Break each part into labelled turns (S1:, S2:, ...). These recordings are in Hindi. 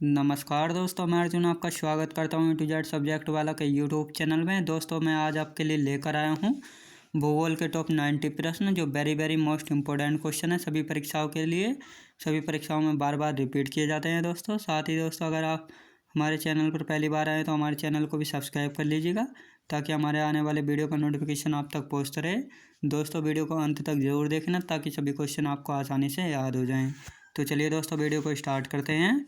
S1: नमस्कार दोस्तों, मैं अर्जुन आपका स्वागत करता हूँ टू जेड सब्जेक्ट वाला के यूट्यूब चैनल में। दोस्तों मैं आज आपके लिए लेकर आया हूँ भूगोल के टॉप 90 प्रश्न, जो वेरी मोस्ट इम्पोर्टेंट क्वेश्चन है सभी परीक्षाओं के लिए। सभी परीक्षाओं में बार बार रिपीट किए जाते हैं दोस्तों। साथ ही दोस्तों, अगर आप हमारे चैनल पर पहली बार आए तो हमारे चैनल को भी सब्सक्राइब कर लीजिएगा, ताकि हमारे आने वाले वीडियो का नोटिफिकेशन आप तक पहुँचता रहे। दोस्तों वीडियो को अंत तक ज़रूर देखना, ताकि सभी क्वेश्चन आपको आसानी से याद हो जाएँ। तो चलिए दोस्तों, वीडियो को स्टार्ट करते हैं।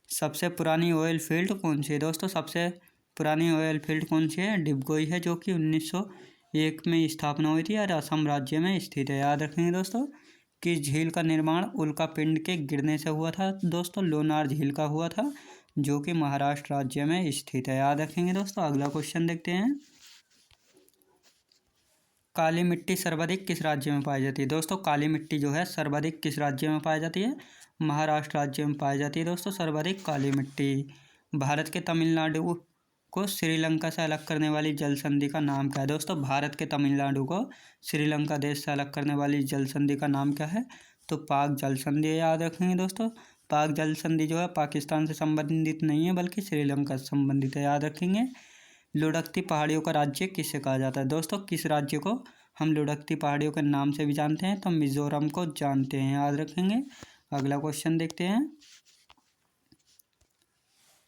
S1: सबसे पुरानी ऑयल फील्ड कौन सी है दोस्तों? सबसे पुरानी ऑयल फील्ड कौन सी है? डिबगोई है, जो कि 1901 में स्थापना हुई थी और असम राज्य में स्थित है। याद रखेंगे दोस्तों। किस झील का निर्माण उल्का पिंड के गिरने से हुआ था दोस्तों? लोनार झील का हुआ था, जो कि महाराष्ट्र राज्य में स्थित है। याद रखेंगे दोस्तों। अगला क्वेश्चन देखते हैं। काली मिट्टी सर्वाधिक किस राज्य में पाई जाती है दोस्तों? काली मिट्टी जो है सर्वाधिक किस राज्य में पाई जाती है? महाराष्ट्र राज्य में पाई जाती है दोस्तों सर्वाधिक काली मिट्टी। भारत के तमिलनाडु को श्रीलंका से अलग करने वाली जल संधि का नाम क्या है दोस्तों? भारत के तमिलनाडु को श्रीलंका देश से अलग करने वाली जल संधि का नाम क्या है? तो पाक जल संधि। याद रखेंगे दोस्तों। पाक जल संधि जो है पाकिस्तान से संबंधित नहीं है, बल्कि श्रीलंका से संबंधित है। याद रखेंगे। लुढ़कती पहाड़ियों का राज्य किसे कहा जाता है दोस्तों? किस राज्य को हम लुढ़कती पहाड़ियों के नाम से भी जानते हैं? तो मिजोरम को जानते हैं। याद रखेंगे। अगला क्वेश्चन देखते हैं।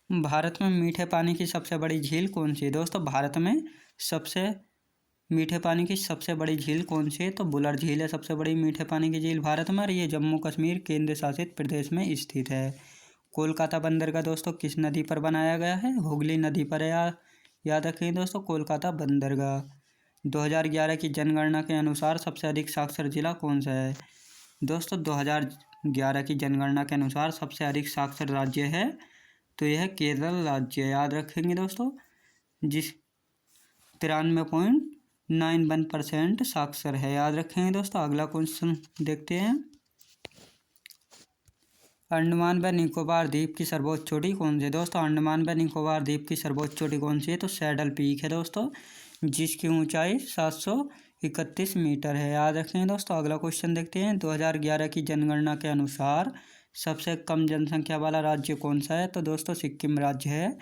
S1: भारत में मीठे पानी की सबसे बड़ी झील कौन सी है दोस्तों? भारत में सबसे मीठे पानी की सबसे बड़ी झील कौन सी है? तो बुलर झील है सबसे बड़ी मीठे पानी की झील भारत में, और ये जम्मू कश्मीर केंद्र शासित प्रदेश में स्थित है। कोलकाता बंदरगाह दोस्तों किस नदी पर बनाया गया है? हुगली नदी पर है। याद रखें दोस्तों, कोलकाता बंदरगाह। 2011 की जनगणना के अनुसार सबसे अधिक साक्षर जिला कौन सा है दोस्तों? 2011 की जनगणना के अनुसार सबसे अधिक साक्षर राज्य है, तो यह केरल राज्य। याद रखेंगे दोस्तों, जिस 93.91% साक्षर है। याद रखेंगे दोस्तों। अगला क्वेश्चन देखते हैं। अंडमान व निकोबार द्वीप की सर्वोच्च चोटी कौन सी है दोस्तों? अंडमान व निकोबार द्वीप की सर्वोच्च चोटी कौन सी है? तो सैडल पीक है दोस्तों, जिसकी ऊंचाई 731 मीटर है। याद रखेंगे दोस्तों। अगला क्वेश्चन देखते हैं। 2011 की जनगणना के अनुसार सबसे कम जनसंख्या वाला राज्य कौन सा है? तो दोस्तों सिक्किम राज्य है।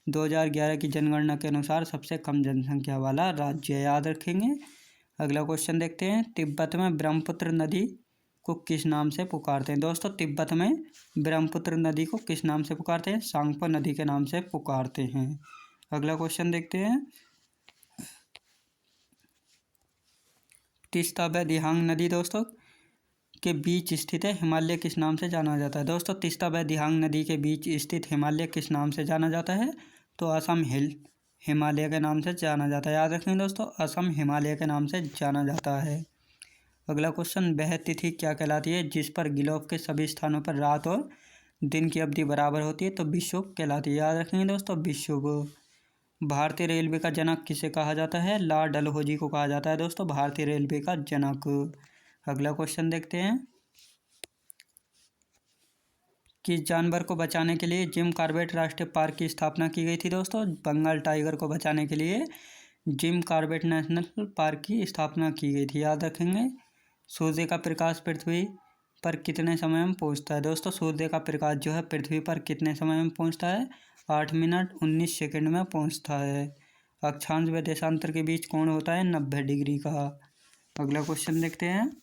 S1: 2011 की जनगणना के अनुसार सबसे कम जनसंख्या वाला राज्य है। याद रखेंगे। अगला क्वेश्चन देखते हैं। तिब्बत में ब्रह्मपुत्र नदी को किस नाम से पुकारते हैं दोस्तों? तिब्बत में ब्रह्मपुत्र नदी को किस नाम से पुकारते हैं? सांगपो नदी के नाम से पुकारते हैं। अगला क्वेश्चन देखते हैं। तीस्ता व दिहांग नदी दोस्तों के बीच स्थित है हिमालय किस नाम से जाना जाता है दोस्तों? तीस्ता व दिहांग नदी के बीच स्थित हिमालय किस नाम से जाना जाता है? तो असम हिमालय के नाम से जाना जाता है। याद रखें दोस्तों, असम हिमालय के नाम से जाना जाता है। अगला क्वेश्चन। वह तिथि क्या कहलाती है जिस पर ग्लोब के सभी स्थानों पर रात और दिन की अवधि बराबर होती है? तो विषुव कहलाती है। याद रखेंगे दोस्तों, विषुव। भारतीय रेलवे का जनक किसे कहा जाता है? लॉर्ड डलहौजी को कहा जाता है दोस्तों भारतीय रेलवे का जनक। अगला क्वेश्चन देखते हैं। किस जानवर को बचाने के लिए जिम कॉर्बेट राष्ट्रीय पार्क की स्थापना की गई थी दोस्तों? बंगाल टाइगर को बचाने के लिए जिम कॉर्बेट नेशनल पार्क की स्थापना की गई थी। याद रखेंगे। सूर्य का प्रकाश पृथ्वी पर कितने समय में पहुंचता है दोस्तों? सूर्य का प्रकाश जो है पृथ्वी पर कितने समय में पहुंचता है? 8 मिनट 19 सेकंड में पहुंचता है। अक्षांश व देशांतर के बीच कोण होता है 90 डिग्री का। अगला क्वेश्चन देखते हैं।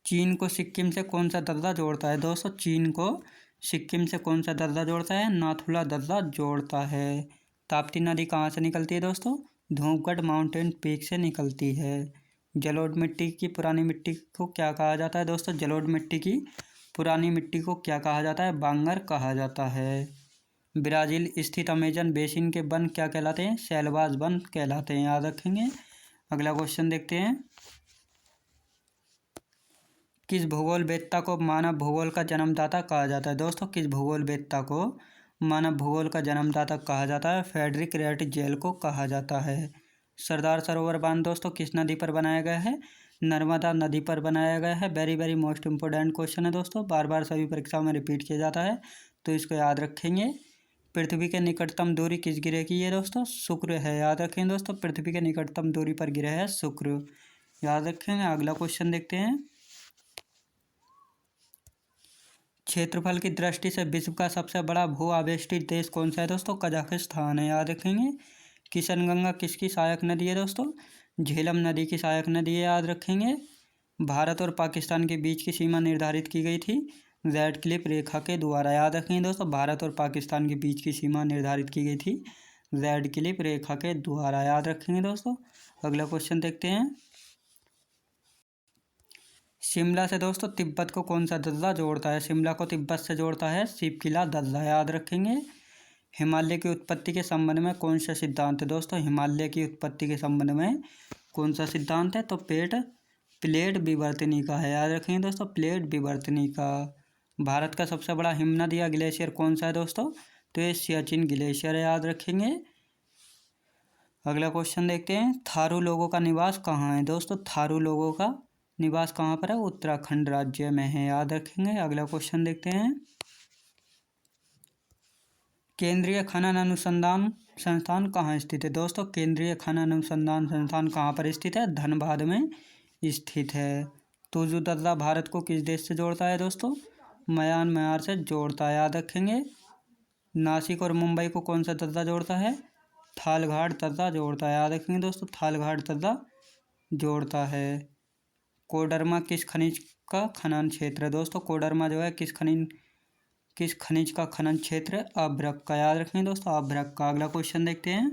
S1: चीन को सिक्किम से कौन सा दर्रा जोड़ता है दोस्तों? चीन को सिक्किम से कौन सा दर्रा जोड़ता है? नाथुला दर्रा जोड़ता है। ताप्ती नदी कहाँ से निकलती है दोस्तों? धूपगढ़ माउंटेन पीक से निकलती है। जलोढ़ मिट्टी की पुरानी मिट्टी को क्या कहा जाता है दोस्तों? जलोढ़ मिट्टी की पुरानी मिट्टी को क्या कहा जाता है? बांगर कहा जाता है। ब्राज़ील स्थित अमेजन बेसिन के वन क्या कहलाते हैं? शैलवाज वन कहलाते हैं। याद रखेंगे। अगला क्वेश्चन देखते हैं। किस भूगोलवेत्ता को मानव भूगोल का जन्मदाता कहा जाता है दोस्तों? किस भूगोलवेत्ता को मानव भूगोल का जन्मदाता कहा जाता है? फ्रेडरिक रेट जेल को कहा जाता है। सरदार सरोवर बांध दोस्तों किस नदी पर बनाया गया है? नर्मदा नदी पर बनाया गया है। वेरी मोस्ट इंपोर्टेंट क्वेश्चन है दोस्तों, बार बार सभी परीक्षाओं में रिपीट किया जाता है, तो इसको याद रखेंगे। पृथ्वी के निकटतम दूरी किस ग्रह की है दोस्तों? शुक्र है। याद रखें दोस्तों, पृथ्वी के निकटतम दूरी पर ग्रह है शुक्र। याद रखेंगे। अगला क्वेश्चन देखते हैं। क्षेत्रफल की दृष्टि से विश्व का सबसे बड़ा भू आवेष्टित देश कौन सा है दोस्तों? कजाकिस्तान है, याद रखेंगे। किशनगंगा किसकी सहायक नदी है दोस्तों? झेलम नदी की सहायक नदी है, याद रखेंगे। भारत और पाकिस्तान के बीच की सीमा निर्धारित की गई थी जेड क्लिप रेखा के द्वारा, याद रखेंगे दोस्तों। भारत और पाकिस्तान के बीच की सीमा निर्धारित की गई थी जेड क्लिप रेखा के द्वारा, याद रखेंगे दोस्तों। अगला क्वेश्चन देखते हैं। शिमला से दोस्तों तिब्बत को कौन सा दर्रा जोड़ता है? शिमला को तिब्बत से जोड़ता है शिव किला दर्रा, याद रखेंगे। हिमालय की उत्पत्ति के संबंध में कौन सा सिद्धांत है दोस्तों? हिमालय की उत्पत्ति के संबंध में कौन सा सिद्धांत है? तो प्लेट विवर्तनी का है, याद रखेंगे दोस्तों, प्लेट विवर्तनी का। भारत का सबसे बड़ा हिमनद या ग्लेशियर कौन सा है दोस्तों? तो ये सियाचिन ग्लेशियर है, याद रखेंगे। अगला क्वेश्चन देखते हैं। थारू लोगों का निवास कहाँ है दोस्तों? थारू लोगों का निवास कहाँ पर है? उत्तराखंड राज्य में है, याद रखेंगे। अगला क्वेश्चन देखते हैं। केंद्रीय खनन अनुसंधान संस्थान कहाँ स्थित है दोस्तों? केंद्रीय खनन अनुसंधान संस्थान कहाँ पर स्थित है? धनबाद में स्थित है। तुजु दर्रा भारत को किस देश से जोड़ता है दोस्तों? म्यांमार से जोड़ता है, याद रखेंगे। नासिक और मुंबई को कौन सा दर्रा जोड़ता है? थालघाट दर्रा जोड़ता है, याद रखेंगे दोस्तों, थालघाट दर्रा जोड़ता है। कोडरमा किस खनिज का खनन क्षेत्र है दोस्तों? कोडरमा जो है किस खनिज का खनन क्षेत्र है? अभ्रक का, याद रखेंगे दोस्तों, अभ्रक का। अगला क्वेश्चन देखते हैं।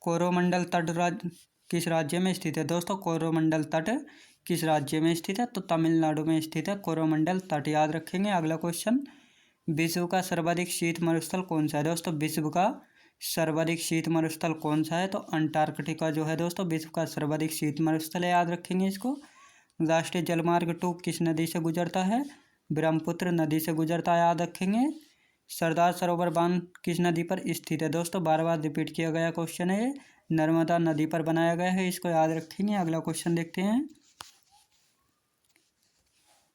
S1: कोरोमंडल तट किस राज्य में स्थित है दोस्तों? कोरोमंडल तट किस राज्य में स्थित है? तो तमिलनाडु में स्थित है कोरोमंडल तट, याद रखेंगे। अगला क्वेश्चन। विश्व का सर्वाधिक शीत मरुस्थल कौन सा है दोस्तों? विश्व का सर्वाधिक शीत मरुस्थल कौन सा है? तो अंटार्कटिका जो है दोस्तों विश्व का सर्वाधिक शीत मरुस्थल है, याद रखेंगे इसको। राष्ट्रीय जलमार्ग 2 किस नदी से गुजरता है? ब्रह्मपुत्र नदी से गुजरता है, याद रखेंगे। सरदार सरोवर बांध किस नदी पर स्थित है दोस्तों? बार बार रिपीट किया गया क्वेश्चन है ये। नर्मदा नदी पर बनाया गया है, इसको याद रखेंगे। अगला क्वेश्चन देखते हैं।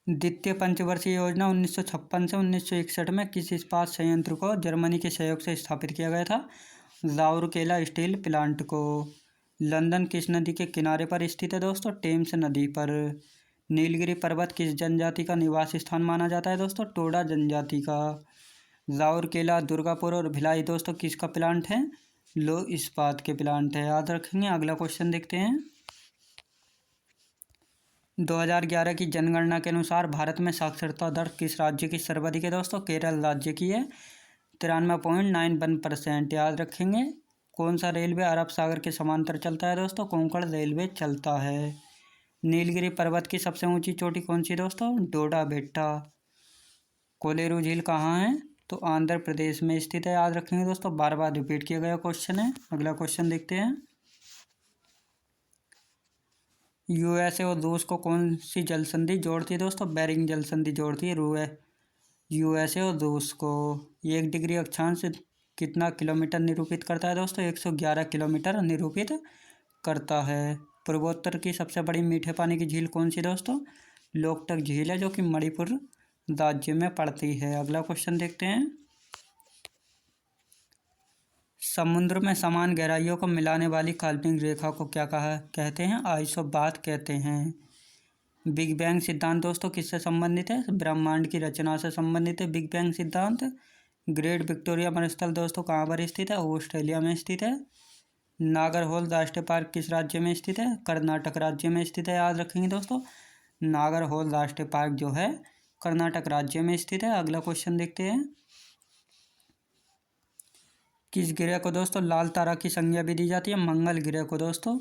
S1: द्वितीय पंचवर्षीय योजना 1956 से 1961 में किस इस्पात संयंत्र को जर्मनी के सहयोग से स्थापित किया गया था? राउरकेला स्टील प्लांट को। लंदन किस नदी के किनारे पर स्थित है दोस्तों? टेम्स नदी पर। नीलगिरी पर्वत किस जनजाति का निवास स्थान माना जाता है दोस्तों? टोडा जनजाति का। राउरकेला, दुर्गापुर और भिलाई दोस्तों किसका प्लांट है? लो इस्पात के प्लांट है, याद रखेंगे। अगला क्वेश्चन देखते हैं। 2011 की जनगणना के अनुसार भारत में साक्षरता दर किस राज्य की सर्वाधिक है दोस्तों? केरल राज्य की है, 93.91%, याद रखेंगे। कौन सा रेलवे अरब सागर के समांतर चलता है दोस्तों? कोंकण रेलवे चलता है। नीलगिरी पर्वत की सबसे ऊंची चोटी कौन सी दोस्तों? डोडा बेट्टा। कोलेरू झील कहाँ है? तो आंध्र प्रदेश में स्थित है, याद रखेंगे दोस्तों, बार बार रिपीट किया गया क्वेश्चन है। अगला क्वेश्चन देखते हैं। यूएसए और रूस को कौन सी जल संधि जोड़ती है दोस्तों? बेरिंग जल संधि जोड़ती है यूएसए और रूस को। 1 डिग्री अक्षांश कितना किलोमीटर निरूपित करता है दोस्तों? 111 किलोमीटर निरूपित करता है। पूर्वोत्तर की सबसे बड़ी मीठे पानी की झील कौन सी दोस्तों? लोकटक झील है, जो कि मणिपुर राज्य में पड़ती है। अगला क्वेश्चन देखते हैं। समुद्र में समान गहराइयों को मिलाने वाली काल्पनिक रेखा को क्या कहते हैं? आइसोबाथ कहते हैं। बिग बैंग सिद्धांत दोस्तों किससे संबंधित है? ब्रह्मांड की रचना से संबंधित है बिग बैंग सिद्धांत। ग्रेट विक्टोरिया मरुस्थल दोस्तों कहाँ पर स्थित है? ऑस्ट्रेलिया में स्थित है। नागरहोल राष्ट्रीय पार्क किस राज्य में स्थित है? कर्नाटक राज्य में स्थित है, याद रखेंगे दोस्तों। नागरहोल राष्ट्रीय पार्क जो है कर्नाटक राज्य में स्थित है। अगला क्वेश्चन देखते हैं। किस ग्रह को दोस्तों लाल तारा की संज्ञा भी दी जाती है? मंगल ग्रह को दोस्तों,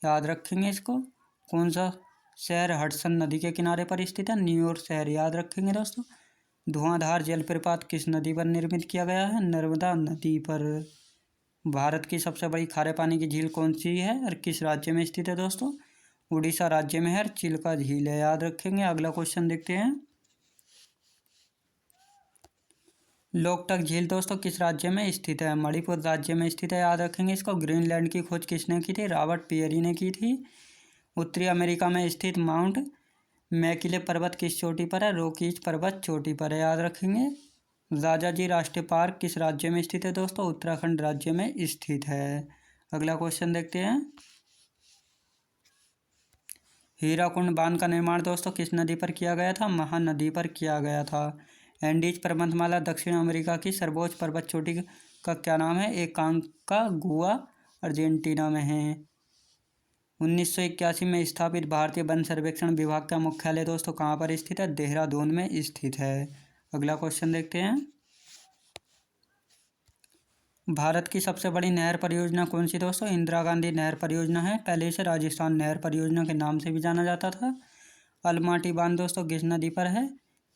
S1: याद रखेंगे इसको। कौन सा शहर हडसन नदी के किनारे पर स्थित है? न्यूयॉर्क शहर, याद रखेंगे दोस्तों। धुआंधार जलप्रपात किस नदी पर निर्मित किया गया है? नर्मदा नदी पर। भारत की सबसे बड़ी खारे पानी की झील कौन सी है और किस राज्य में स्थित है दोस्तों? उड़ीसा राज्य में है, चिल्का झील है, याद रखेंगे। अगला क्वेश्चन देखते हैं। लोकटक झील दोस्तों किस राज्य में स्थित है? मणिपुर राज्य में स्थित है, याद रखेंगे इसको। ग्रीनलैंड की खोज किसने की थी? रॉबर्ट पियरी ने की थी। उत्तरी अमेरिका में स्थित माउंट मैकिले पर्वत किस चोटी पर है? रॉकीज पर्वत चोटी पर है, याद रखेंगे। राजाजी राष्ट्रीय पार्क किस राज्य में स्थित है दोस्तों? उत्तराखंड राज्य में स्थित है। अगला क्वेश्चन देखते हैं। हीराकुंड बांध का निर्माण दोस्तों किस नदी पर किया गया था? महानदी पर किया गया था। एंडीज पर्वतमाला दक्षिण अमेरिका की सर्वोच्च पर्वत चोटी का क्या नाम है? एकांकागुआ अर्जेंटीना में है। 1981 में स्थापित भारतीय वन सर्वेक्षण विभाग का मुख्यालय दोस्तों कहाँ पर स्थित है? देहरादून में स्थित है। अगला क्वेश्चन देखते हैं। भारत की सबसे बड़ी नहर परियोजना कौन सी दोस्तों? इंदिरा गांधी नहर परियोजना है। पहले इसे राजस्थान नहर परियोजना के नाम से भी जाना जाता था। अलमाटी बांध दोस्तों किस नदी पर है?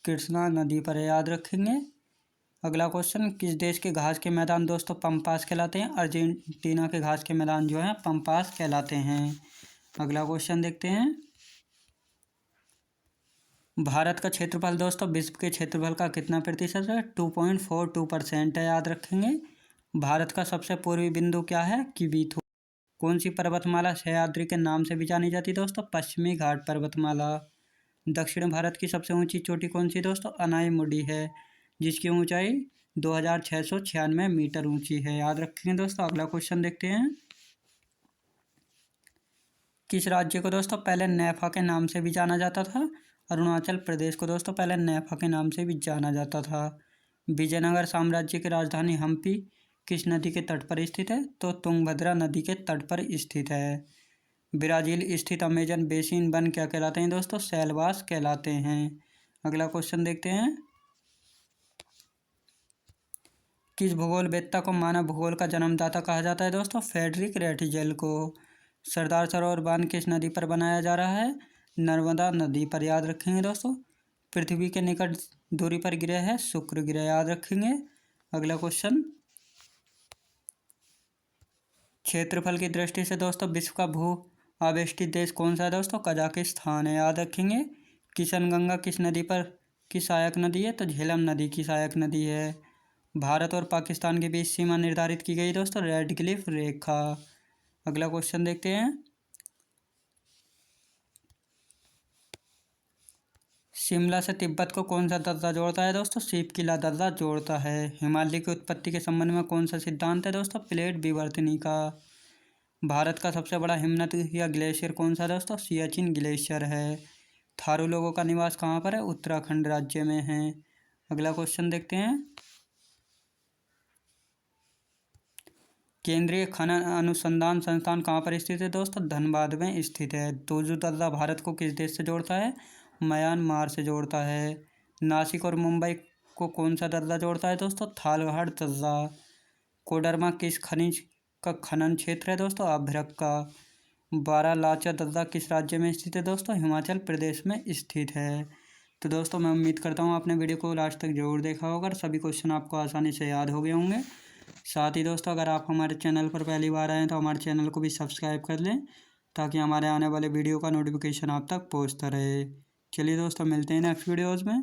S1: कृष्णा नदी पर है, याद रखेंगे। अगला क्वेश्चन, किस देश के घास के मैदान दोस्तों पम्पास कहलाते हैं? अर्जेंटीना के घास के मैदान जो हैं पम्पास कहलाते हैं। अगला क्वेश्चन देखते हैं। भारत का क्षेत्रफल दोस्तों विश्व के क्षेत्रफल का कितना प्रतिशत है? 2.42% है, याद रखेंगे। भारत का सबसे पूर्वी बिंदु क्या है? किबीथु। कौन सी पर्वतमाला सह्याद्री के नाम से भी जानी जाती है दोस्तों? पश्चिमी घाट पर्वतमाला। दक्षिण भारत की सबसे ऊंची चोटी कौन सी दोस्तों? अनाईमुडी है, जिसकी ऊंचाई 2696 मीटर ऊंची है, याद रखेंगे दोस्तों। अगला क्वेश्चन देखते हैं। किस राज्य को दोस्तों पहले नेफा के नाम से भी जाना जाता था? अरुणाचल प्रदेश को दोस्तों पहले नेफा के नाम से भी जाना जाता था। विजयनगर साम्राज्य की राजधानी हम्पी किस नदी के तट पर स्थित है? तो तुंगभद्रा नदी के तट पर स्थित है। ब्राज़ील स्थित अमेजन बेसिन वन क्या कहलाते हैं दोस्तों? सेलवास कहलाते हैं। अगला क्वेश्चन देखते हैं। किस भूगोलवेत्ता को मानव भूगोल का जन्मदाता कहा जाता है दोस्तों? फ्रेडरिक रेटजेल को। सरदार सरोवर बांध किस नदी पर बनाया जा रहा है? नर्मदा नदी पर, याद रखेंगे दोस्तों। पृथ्वी के निकट दूरी पर ग्रह है शुक्र ग्रह, याद रखेंगे। अगला क्वेश्चन, क्षेत्रफल की दृष्टि से दोस्तों विश्व का भू आवेष्टित देश कौन सा है दोस्तों? कजाकिस्तान है, याद रखेंगे। किशनगंगा किस नदी पर की सहायक नदी है? तो झेलम नदी की सहायक नदी है। भारत और पाकिस्तान के बीच सीमा निर्धारित की गई दोस्तों रेड क्लिफ रेखा। अगला क्वेश्चन देखते हैं। शिमला से तिब्बत को कौन सा दर्रा जोड़ता है दोस्तों? शिवकिला दर्रा जोड़ता है। हिमालय की उत्पत्ति के संबंध में कौन सा सिद्धांत है दोस्तों? प्लेट विवर्तनी का। भारत का सबसे बड़ा हिमनद या ग्लेशियर कौन सा दोस्तों? सियाचिन ग्लेशियर है। थारू लोगों का निवास कहाँ पर है? उत्तराखंड राज्य में है। अगला क्वेश्चन देखते हैं। केंद्रीय खनन अनुसंधान संस्थान कहाँ पर स्थित है दोस्तों? धनबाद में स्थित है। तोजू दर्रा भारत को किस देश से जोड़ता है? म्यांमार से जोड़ता है। नासिक और मुंबई को कौन सा दर्रा जोड़ता है दोस्तों? थालगढ़ दर्रा। कोडरमा किस खनिज का खनन क्षेत्र है दोस्तों? अभ्रक का। बारालाचा दर्रा किस राज्य में स्थित है दोस्तों? हिमाचल प्रदेश में स्थित है। तो दोस्तों मैं उम्मीद करता हूँ आपने वीडियो को लास्ट तक जरूर देखा होगा और सभी क्वेश्चन आपको आसानी से याद हो गए होंगे। साथ ही दोस्तों अगर आप हमारे चैनल पर पहली बार आए हैं तो हमारे चैनल को भी सब्सक्राइब कर लें ताकि हमारे आने वाले वीडियो का नोटिफिकेशन आप तक पहुंचता रहे। चलिए दोस्तों मिलते हैं नेक्स्ट वीडियोज़ में।